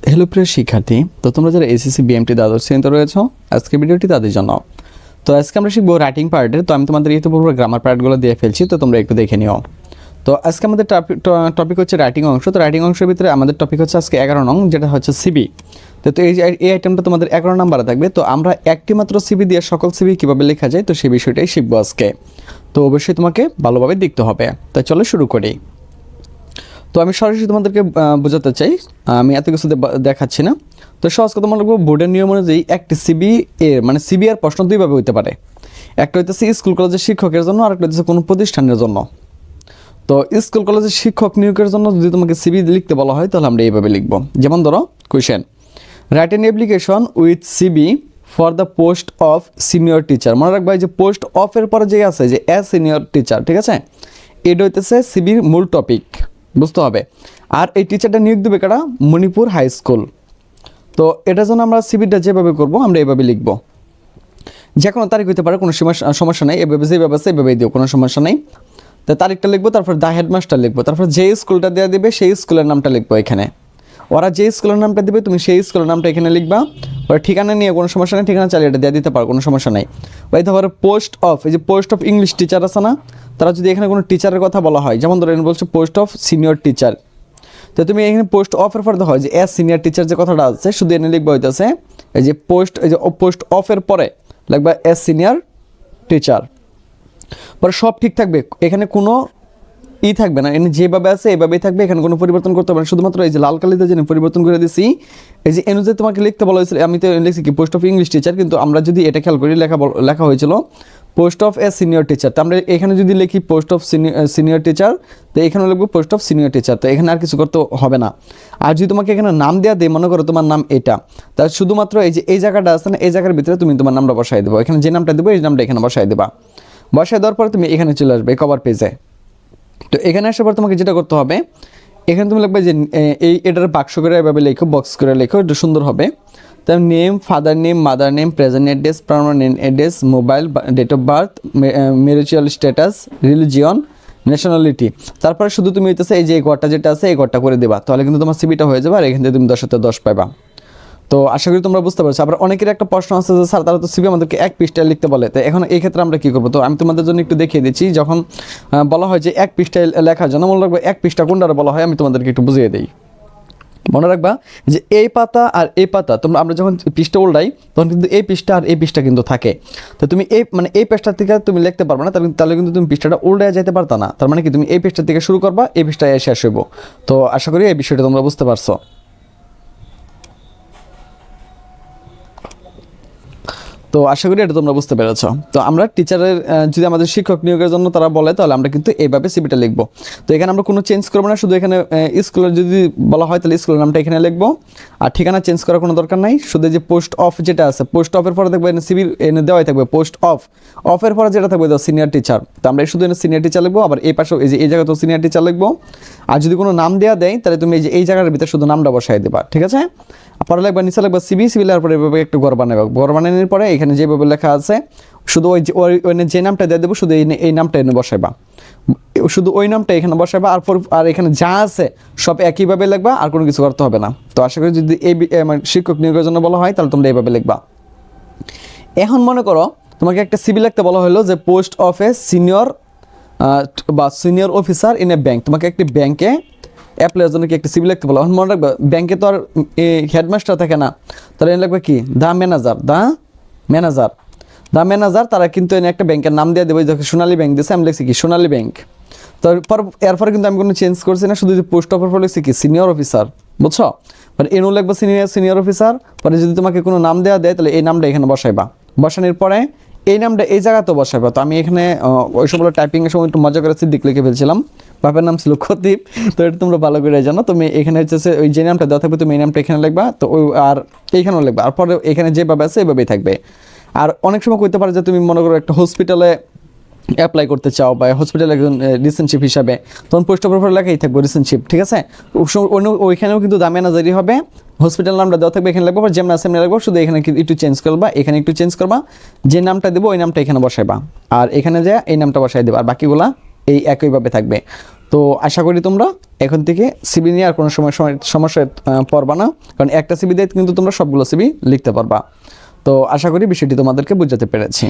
Hello প্রিয় শিক্ষার্থী, তো তোমরা যারা এসএসসি বিএমটি দ্বাদশ শ্রেণীতে রয়েছো, আজকে ভিডিওটি তাদের জন্য। তো আজকে আমরা শিখবো রাইটিং পার্টের। তো আমি তোমাদের ইতিপূর্বে গ্রামার পার্টগুলো দিয়ে ফেলছি, তো তোমরা একটু দেখে নিও। তো আজকে আমাদের টপিক হচ্ছে রাইটিং অংশ। তো রাইটিং অংশের ভিতরে আমাদের টপিক হচ্ছে আজকে 11 নং, যেটা হচ্ছে সিবি। তো এই আইটেমটা তোমাদের 11 নাম্বারে থাকবে। তো আমরা একটি মাত্র সিবি দিয়ে সকল সিবি কীভাবে লেখা যায়, তো সেই বিষয়টাই শিখবো আজকে। তো অবশ্যই তোমাকে ভালোভাবে দেখতে হবে। তো চলো শুরু করি। তো আমি সরাসরি তোমাদেরকে বোঝাতে চাই, আমি এত কিছু দেখাচ্ছি না। তো সহজ কথা মনে রাখবো, বোর্ডের নিয়ম অনুযায়ী একটি সিবি এর মানে সিবি আর প্রশ্ন দুইভাবে হইতে পারে। একটা হইতেছে স্কুল কলেজের শিক্ষকের জন্য, আর একটা হইতেছে কোনো প্রতিষ্ঠানের জন্য। তো স্কুল কলেজের শিক্ষক নিয়োগের জন্য যদি তোমাকে সিবি লিখতে বলা হয়, তাহলে আমরা এইভাবে লিখবো। যেমন ধরো question, write an application with CB for the post of senior teacher. মনে রাখবা যে পোস্ট অফের পরে যে আছে যে অ্যাজ সিনিয়র টিচার, ঠিক আছে, এটা হইতেছে সিবির মূল টপিক, বুঝতে হবে। আর এই টিচারটা নিয়োগ দেবে কারা? Manipur high school. তো এটার জন্য আমরা সিবিটা যেভাবে করবো আমরা এভাবে লিখবো। যে কোনো তারিখ হইতে পারে, কোনো সমস্যা নেই, এভাবে যেভাবে আছে এভাবেই দিও, কোনো সমস্যা নেই। তো তারিখটা লিখবো, তারপর দ্য হেডমাস্টার লিখবো, তারপর যে স্কুলটা দেওয়া দেবে সেই স্কুলের নামটা লিখবো এখানে। ওরা যে স্কুলের নামটা দেবে তুমি সেই স্কুলের নামটা এখানে লিখবা। ওরা ঠিকানা নিয়ে কোনো সমস্যা নেই, ঠিকানা চালিয়ে এটা দিয়ে দিতে পারো, কোনো সমস্যা নেই। ওই তারপরে পোস্ট অফ, এই যে পোস্ট অফ ইংলিশ টিচার আছে না, তারা যদি এখানে কোনো টিচারের কথা বলা হয়, যেমন ধরো এখানে বলছে পোস্ট অফ সিনিয়র টিচার, তো তুমি এখানে পোস্ট অফের পরে হয় যে অ্যাজ সিনিয়র টিচার যে কথাটা আছে, শুধু এনে লিখবা হইতেছে এই যে পোস্ট অফের পরে লিখবা অ্যাজ সিনিয়র টিচার। পরে সব ঠিক থাকবে, এখানে কোনো থাকবে না, এনে যেভাবে আছে এভাবেই থাকবে, এখানে কোনো পরিবর্তন করতে হবে না। শুধুমাত্র এই যে লাল কালিতে যে পরিবর্তন করে দিছি, এই যে অনুযায়ী তোমাকে লিখতে বলা হয়েছিল, আমি তো লিখছি কি পোস্ট অফ ইংলিশ টিচার, কিন্তু আমরা যদি এটা খেয়াল করি লেখা হয়েছিল post of a senior teacher. তো আমরা এখানে যদি লিখি পোস্ট অফ সিনিয়র টিচার, তো এখানে লিখবো পোস্ট অফ সিনিয়র টিচার। তো এখানে আর কিছু করতে হবে না। আর যদি তোমাকে এখানে নাম দেওয়া দেয়, মনে করো তোমার নাম এটা, তাহলে শুধুমাত্র এই যে এই জায়গাটা আছে না, এই জায়গার ভিতরে তুমি তোমার নামটা বসাই দেবো। এখানে যে নামটা দেবো এই নামটা এখানে বসাই দেবা। বসাই দেওয়ার পরে তুমি এখানে চলে আসবে কভার পেজে। তো এখানে আসার পর তোমাকে যেটা করতে হবে, এখানে তুমি লিখবে যে এটার বাক্স করে এভাবে লেখো, বক্স করে লেখো, একটু সুন্দর হবে। তার name, father name, mother name, present address, permanent address, mobile, date of birth, marital status, religion, nationality. তারপরে শুধু তুমি হইতেছে এই যে এই ঘরটা যেটা আছে এই ঘরটা করে দেবা, তাহলে কিন্তু তোমার সিবিটা হয়ে যাবে। আর এখান থেকে তুমি 10-তে 10 পাবা। তো আশা করি তোমরা বুঝতে পারছো। আবার অনেকের একটা প্রশ্ন আছে যে স্যার তারা তো সিবি আমাদেরকে এক পৃষ্ঠায় লিখতে বলে, তো এখন এই ক্ষেত্রে আমরা কী করবো? তো আমি তোমাদের জন্য একটু দেখিয়ে দিচ্ছি। যখন বলা হয় যে এক পৃষ্ঠায় লেখার জন্য, মনে রাখবো এক পৃষ্ঠা কোনটারে বলা হয়, আমি তোমাদেরকে একটু বুঝিয়ে দিই। মনে রাখবা যে এই পাতা আর এই পাতা, আমরা যখন পৃষ্ঠা উল্টাই তখন কিন্তু এই পৃষ্ঠা আর এই পৃষ্ঠা কিন্তু থাকে। তো তুমি এই পৃষ্ঠা থেকে তুমি লিখতে পারবে না, তাহলে কিন্তু তুমি পৃষ্ঠাটা উল্টায় যেতে পারতা না। তার মানে কি, তুমি এই পৃষ্ঠা থেকে শুরু করবা, এই পৃষ্ঠায় শেষ হইব। তো আশা করি এই বিষয়টা তোমরা বুঝতে পারছো। তো আশা করি এটা তোমরা বুঝতে পেরেছো। তো আমরা টিচারের যদি আমাদের শিক্ষক নিয়োগের জন্য তারা বলে, তাহলে আমরা কিন্তু এইভাবে সিবিটা লিখবো। তো এখানে আমরা কোনো চেঞ্জ করবো না, শুধু এখানে স্কুলের যদি বলা হয় তাহলে স্কুলের নামটা এখানে লিখবো। আর ঠিকানা চেঞ্জ করার কোনো দরকার নাই। শুধু যে পোস্ট অফ যেটা আছে, পোস্ট অফের পরে দেখবো সিবির এনে দেওয়াই থাকবে পোস্ট অফের পরে যেটা থাকবে সিনিয়র টিচার। তো আমরা শুধু এনে সিনিয়র টিচার লিখবো। আবার এই পাশে এই জায়গায় তো সিনিয়র টিচার লিখবো। আর যদি কোনো নাম দেওয়া দেয়, তাহলে তুমি এই জায়গার ভিতরে শুধু নামটা বসাই দেবা, ঠিক আছে। পরে লিখবা, নিচে লিখবা সিবি লেখার পরে এভাবে একটু ঘর বানাবে। ঘর বানানোর পরে এখানে যেভাবে লেখা আছে শুধু ওই যে নামটা দিয়ে দেবো, শুধু এই নামটা এনে বসাইবা, শুধু ওই নামটা এখানে বসাইবা। আর এখানে যা আছে সব একইভাবে লিখবা, আর কোনো কিছু করতে হবে না। তো আশা করি যদি এই শিক্ষক নিয়োগের জন্য বলা হয়, তাহলে তোমরা এইভাবে লিখবা। এখন মনে করো তোমাকে একটা সিবি লিখতে বলা হলো যে পোস্ট অফ এ সিনিয়র বা senior officer in a bank. তোমাকে একটি ব্যাংকে অ্যাপ্লাইয়ের জন্য কি একটা সিবি লিখতে বলো। এখন মনে রাখবে ব্যাংকে তো আর হেডমাস্টার থাকে না, তাহলে এনে লাগবে কি দ্য ম্যানেজার। তারা কিন্তু এনে একটা ব্যাংকের নাম দিয়ে দেবে। যখন সোনালী ব্যাংক দিয়েছে, আমি লিখছি কি সোনালী ব্যাংক। তারপর এরপরে কিন্তু আমি কোনো চেঞ্জ করছি না, শুধু পোস্ট অফের পর লিখছি কি সিনিয়র অফিসার, বুঝছো। মানে এনও লিখবো সিনিয়র অফিসার। পরে যদি তোমাকে কোনো নাম দেওয়া দেয়, তাহলে এই নামটা এখানে বসাইবা। বসানোর পরে এই নামটা এই জায়গাতেও বসাইবা। তো আমি এখানে ওই সবগুলো টাইপিংয়ের সময় একটু মজা করে সিদ্দিক লিখে ফেলছিলাম, বাপের নাম ছিল খতিব। তো এটা তোমরা ভালো করে জানো। তুমি এখানে হচ্ছে ওই যে নামটা দেওয়া থাকবে, তুমি এই নামটা এখানে লিখবা। তো ওই আর এইখানেও লিখবা। আর পরে এখানে যেভাবে আছে এভাবেই থাকবে। আর অনেক সময় করতে পারে যে তুমি মনে করো একটা হসপিটালে অ্যাপ্লাই করতে চাও, বা হসপিটালে একজন রিসেন্টশিপ হিসাবে, তখন পোস্ট অফের পর লেখাই থাকবে রিসেন্টশিপ, ঠিক আছে। ওইখানেও কিন্তু দামে নাজারি হবে, হসপিটাল নামটা দেওয়া থাকবে, এখানে লাগবে। যেমন আছে এমনি লাগবে, শুধু এখানে একটু চেঞ্জ করবা, এখানে একটু চেঞ্জ করবা, যে নামটা দেবো ওই নামটা এখানে বসাইবা, আর এখানে যা এই নামটা বসাই দেবা। আর বাকিগুলা এই একইভাবে থাকবে। তো আশা করি তোমরা এখন থেকে সিবি নিয়ে আর কোনো সমস্যায় পড়বা না, কারণ একটা সিবি দিয়ে কিন্তু তোমরা সবগুলো সিবি লিখতে পারবা। তো আশা করি বিষয়টি তোমাদেরকে বোঝাতে পেরেছি।